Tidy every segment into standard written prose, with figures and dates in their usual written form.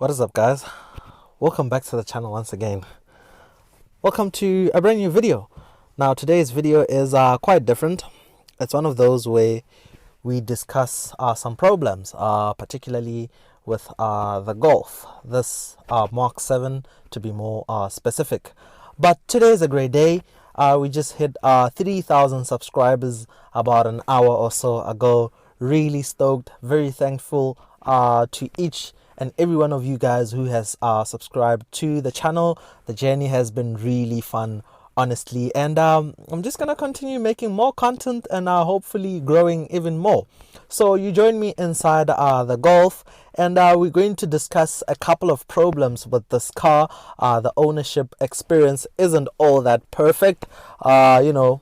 What is up, guys? Welcome back to the channel once again. Welcome to a brand new video. Now today's video is quite different. It's one of those where we discuss some problems, particularly with the Golf, this Mark 7 to be more specific. But today is a great day. We just hit 3,000 subscribers about an hour or so ago. Really stoked, very thankful to each and every one of you guys who has subscribed to the channel. The journey has been really fun, honestly, and I'm just gonna continue making more content and hopefully growing even more. So you join me inside the Golf, and we're going to discuss a couple of problems with this car. The ownership experience isn't all that perfect. No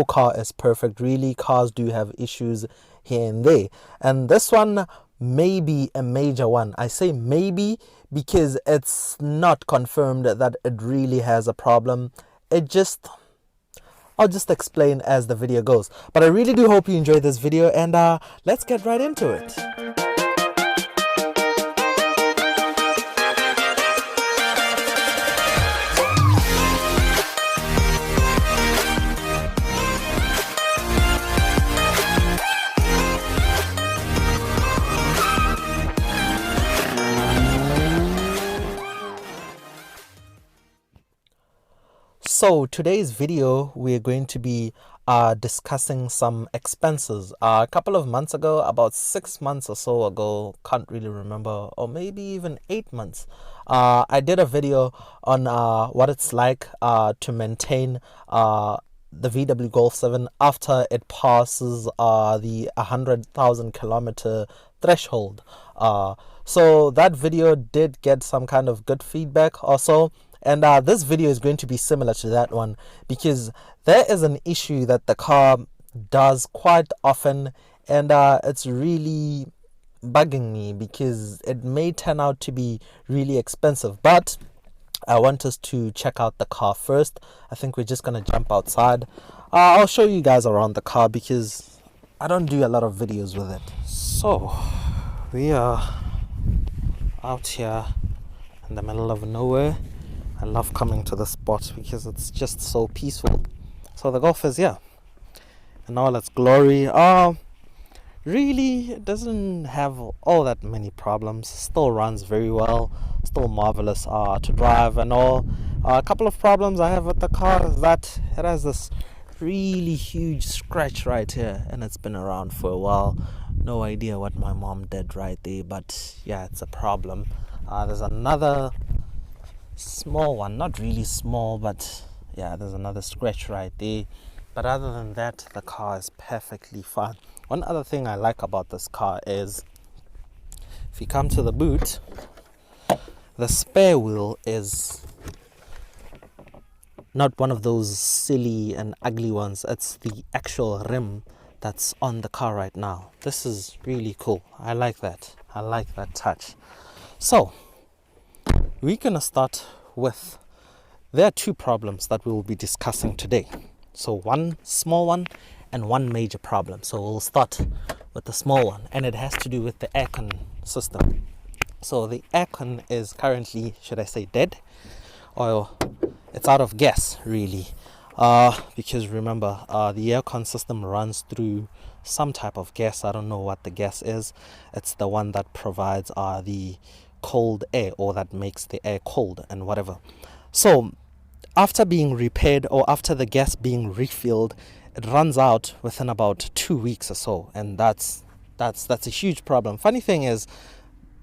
car is perfect, really. Cars do have issues here and there, and this one may be a major one. I say maybe because it's not confirmed that it really has a problem. I'll just explain as the video goes. But I really do hope you enjoyed this video, and let's get right into it. So today's video, we're going to be discussing some expenses. A couple of months ago, about 6 months or so ago, can't really remember, or maybe even 8 months, I did a video on what it's like to maintain the VW Golf 7 after it passes the 100,000 kilometer threshold. So that video did get some kind of good feedback or so. And this video is going to be similar to that one, because there is an issue that the car does quite often, and it's really bugging me because it may turn out to be really expensive. But I want us to check out the car first. I think we're just going to jump outside. I'll show you guys around the car because I don't do a lot of videos with it. So we are out here in the middle of nowhere. I love coming to the spot because it's just so peaceful. So the Golf is here in all its glory. Really, it doesn't have all that many problems. Still runs very well. Still marvelous to drive and all. A couple of problems I have with the car is that it has this really huge scratch right here, and it's been around for a while. No idea what my mom did right there, but yeah, it's a problem. There's another small one, not really small, but yeah, there's another scratch right there. But other than that, the car is perfectly fine. One other thing I like about this car is, if you come to the boot, the spare wheel is not one of those silly and ugly ones. It's the actual rim that's on the car right now. This is really cool. I like that. I like that touch. So we're gonna start with, there are two problems that we will be discussing today. So one small one and one major problem. So we'll start with the small one, and it has to do with the aircon system. So the aircon is currently, should I say, dead, or it's out of gas really, because remember, the aircon system runs through some type of gas. I don't know what the gas is. It's the one that provides the cold air, or that makes the air cold and whatever. So after being repaired, or after the gas being refilled, it runs out within about 2 weeks or so, and that's a huge problem. Funny thing is,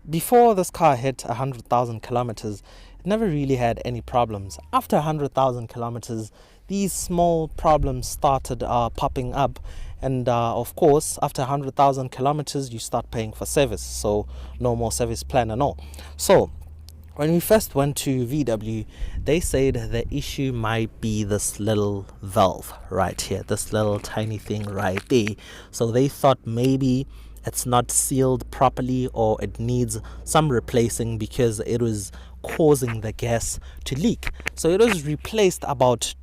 before this car hit 100,000 kilometers, it never really had any problems. After 100,000 kilometers, these small problems started popping up. And of course, after 100,000 kilometers, you start paying for service. So no more service plan and all. So when we first went to VW, they said the issue might be this little valve right here, this little tiny thing right there. So they thought maybe it's not sealed properly, or it needs some replacing because it was causing the gas to leak. So it was replaced about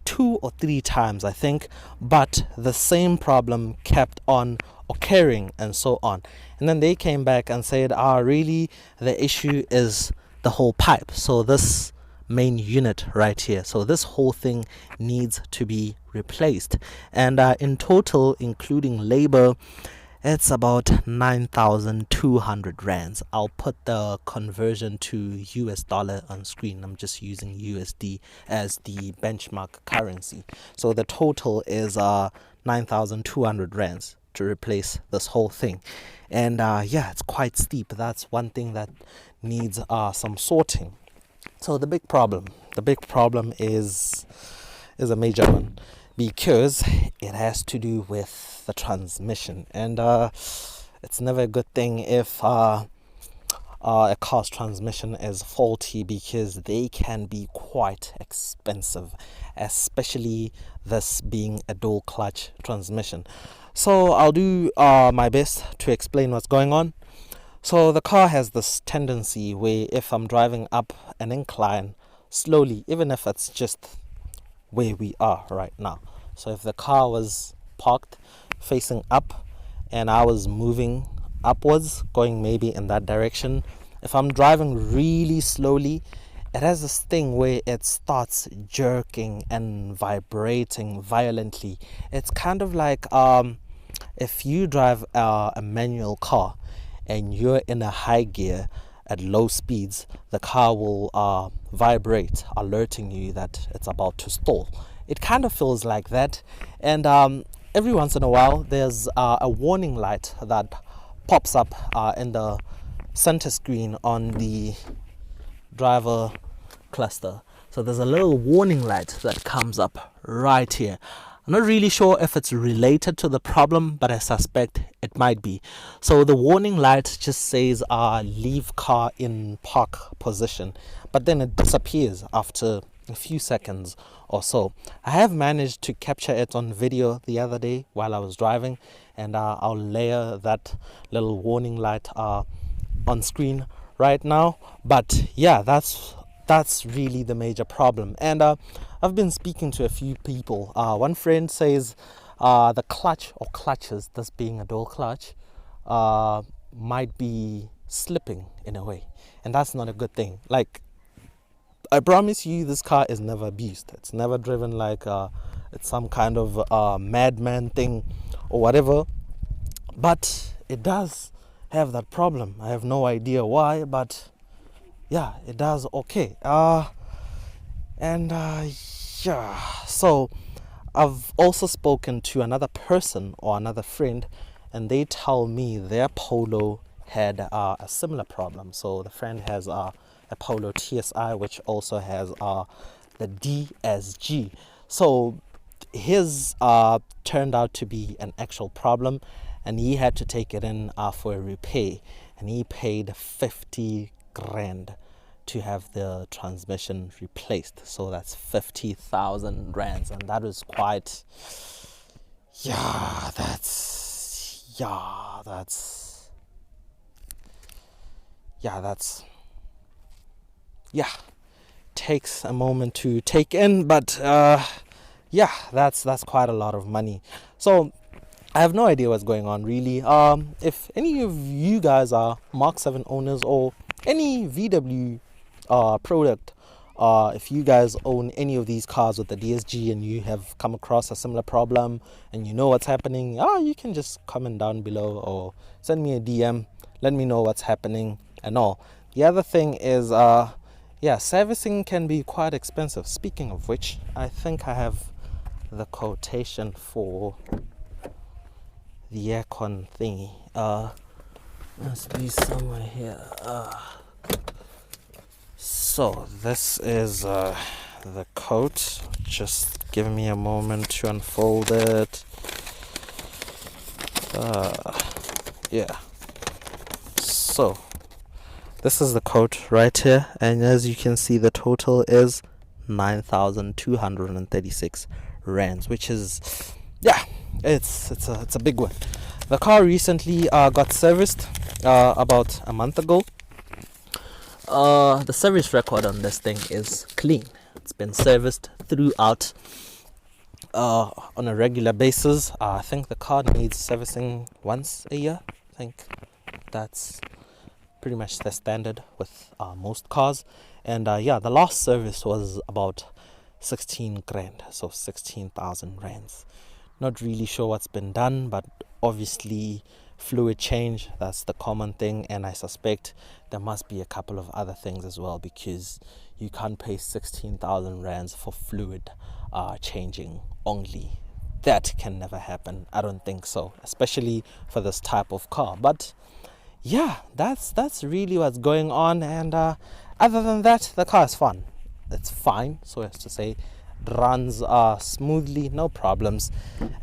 2 or 3 times, I think, but the same problem kept on occurring and so on. And then they came back and said, really the issue is the whole pipe. So this main unit right here, so this whole thing needs to be replaced. And in total, including labor, it's about 9,200 rands. I'll put the conversion to US dollar on screen. I'm just using USD as the benchmark currency. So the total is 9,200 rands to replace this whole thing. And yeah, it's quite steep. That's one thing that needs some sorting. So the big problem is a major one, because it has to do with the transmission. And it's never a good thing if a car's transmission is faulty, because they can be quite expensive, especially this being a dual clutch transmission. So I'll do my best to explain what's going on. So the car has this tendency where if I'm driving up an incline slowly, even if it's just where we are right now. So if the car was parked facing up and I was moving upwards, going maybe in that direction, if I'm driving really slowly, it has this thing where it starts jerking and vibrating violently. It's kind of like if you drive a manual car and you're in a high gear at low speeds, the car will vibrate, alerting you that it's about to stall. It kind of feels like that. And every once in a while, there's a warning light that pops up in the center screen on the driver cluster. So there's a little warning light that comes up right here. I'm not really sure if it's related to the problem, but I suspect it might be. So the warning light just says leave car in park position, but then it disappears after a few seconds or so. I have managed to capture it on video the other day while I was driving, and I'll layer that little warning light on screen right now. But yeah, that's really the major problem. And I've been speaking to a few people. One friend says the clutch or clutches, this being a dual clutch, might be slipping in a way, and that's not a good thing. Like, I promise you, this car is never abused. It's never driven like it's some kind of madman thing or whatever, but it does have that problem. I have no idea why, but yeah, it does. Okay. Yeah, so I've also spoken to another person or another friend, and they tell me their Polo had a similar problem. So the friend has a Polo TSI, which also has the DSG. So his turned out to be an actual problem, and he had to take it in for a repair, and he paid 50 grand to have the transmission replaced. So that's 50,000 rands, and that was quite, takes a moment to take in, but that's quite a lot of money. So I have no idea what's going on really. If any of you guys are Mark 7 owners or any VW product, if you guys own any of these cars with the DSG and you have come across a similar problem and you know what's happening, you can just comment down below or send me a DM. Let me know what's happening and all. The other thing is, servicing can be quite expensive. Speaking of which, I think I have the quotation for the Aircon thingy. Must be somewhere here. So this is the quote. Just give me a moment to unfold it. So this is the quote right here, and as you can see, the total is 9,236 rands, which is it's a big one. The car recently got serviced about a month ago. The service record on this thing is clean. It's been serviced throughout on a regular basis. I think the car needs servicing once a year. I think that's pretty much the standard with most cars. And yeah, the last service was about 16 grand, so 16,000 rands. Not really sure what's been done, but obviously fluid change, that's the common thing, and I suspect there must be a couple of other things as well, because you can't pay 16,000 rands for fluid changing only. That can never happen. I don't think so, especially for this type of car. But yeah, that's really what's going on. And other than that, the car is fun. It's fine, so as to say. It runs smoothly, no problems.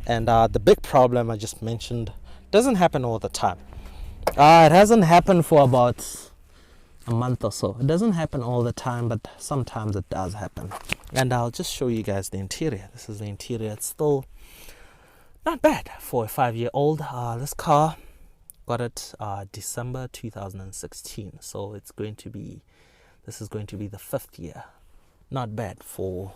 And the big problem I just mentioned doesn't happen all the time. It hasn't happened for about a month or so. It doesn't happen all the time, but sometimes it does happen. And I'll just show you guys the interior. This is the interior. It's still not bad for a 5-year-old. This car, got it December 2016, so this is going to be the 5th year. Not bad for,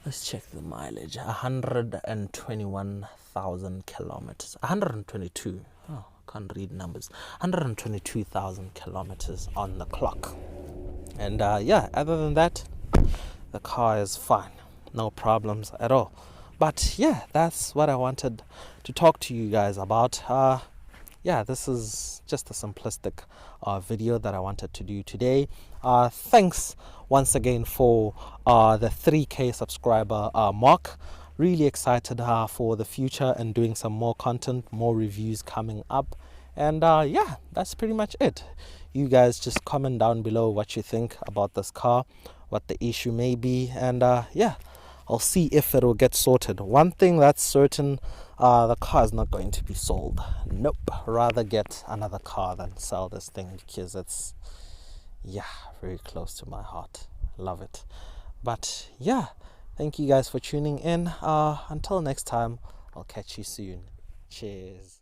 let's check the mileage, 121,000 kilometers. 122. Oh, can't read numbers. 122,000 kilometers on the clock. And yeah, other than that, the car is fine. No problems at all. But yeah, that's what I wanted to talk to you guys about. Yeah, this is just a simplistic video that I wanted to do today. Thanks once again for the 3K subscriber mark. Really excited for the future and doing some more content, more reviews coming up. And yeah, that's pretty much it. You guys just comment down below what you think about this car, what the issue may be, and yeah, I'll see if it will get sorted. One thing that's certain, the car is not going to be sold. Nope. Rather get another car than sell this thing, because it's, yeah, very close to my heart. Love it. But yeah, thank you guys for tuning in. Until next time, I'll catch you soon. Cheers.